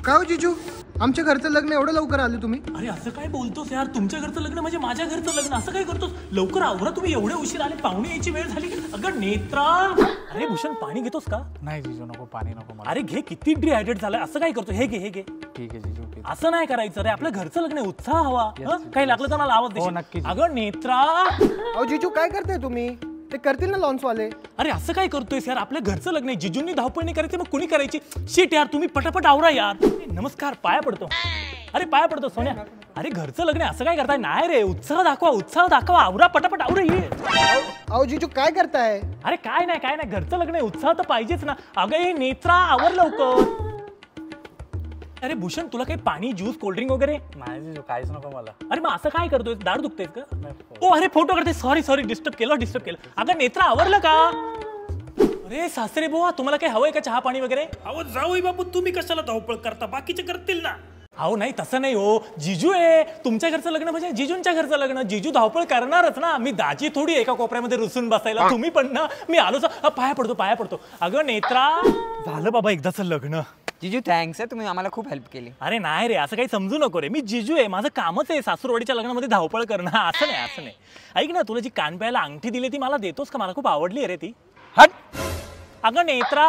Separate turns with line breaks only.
काय हो जिजू, आमच्या घरचं लग्न एवढं लवकर आलं तुम्ही?
अरे असं काय बोलतोस यार, तुमच्या घरचं लग्न म्हणजे माझ्या घरचं लग्न, असं काय करतोस? लवकर आवरा, तुम्ही एवढे उशीर आले, पाहुणे यायची वेळ झाली. अगं नेत्रा, अरे भूषण पाणी घेतोस का?
नाही जिजू नको, पाणी नको मला.
अरे घे, किती डिहायड्रेट झालाय, असं काय करतो? हे घे, हे घे.
ठीक आहे जिजू, ठीक.
असं नाही करायचं रे, आपलं घरचं लग्न आहे, उत्साह हवा. काही लागलं तर मला आवाज दे.
नक्की.
अगं नेत्रा,
अहो जिजू काय करताय तुम्ही? ते करतील ना लॉन्च वाले.
अरे असं काय करतोयस यार, आपल्या घरचं लग्न आहे, जिजूंनी धावपळ नाही करायची, मग कुणी करायची? शिट यार, तुम्ही पटापट आवरा यार. नमस्कार, पाया पडतो. अरे पाया पडतो सोन्या. अरे घरचं लग्न आहे, असं काय करताय? नाही रे, उत्साह दाखवा, उत्साह दाखवा, आवरा पटापट आवरा. ये
अहो जिजू काय करताय?
अरे काय नाही, काय नाही, घरचं लग्न आहे, उत्साह तर पाहिजेच ना. अगं हे नेत्रा, आवर लवकर. अरे भूषण, तुला काही पाणी, ज्यूस, कोल्ड्रिंक वगैरे?
नाही जिजू, काहीच नको मला.
अरे मग असं काय करतोय? दाढ दुखतेस का? ओ अरे फोटो करते, सॉरी सॉरी, डिस्टर्ब केलं. अगं नेत्रा, आवरलं का? अरे सासरे बुवा, तुम्हाला काही हवंय का, चहा पाणी वगैरे?
अहो जाऊई बापू, तुम्ही कशाला धावपळ करता, बाकीचे करतील ना.
अहो नाही, तसं नाही हो, जिजू आहे, तुमच्या घरचं लग्न म्हणजे जिजूंच्या घरचं लग्न, जिजू धावपळ करणारच ना. मी दाजी थोडी एका कोपऱ्यामध्ये रुसून बसायला. तुम्ही पण ना, मी आलोच. पाया पडतो. अगं नेत्रा, झालं बाबा एकदाचं लग्न.
जिजू थँक्स आहे, तुम्ही आम्हाला खूप हेल्प केली.
अरे नाही रे, असं काही समजू नको रे, मी जिजू आहे, माझं कामच आहे सासूरवाडीच्या लग्नामध्ये धावपळ करणं. असं नाही. ऐक ना, तुला जी कानप्याला अंगठी दिली ती मला देतोस का? मला खूप आवडली रे ती.
हट.
अगं नेत्रा,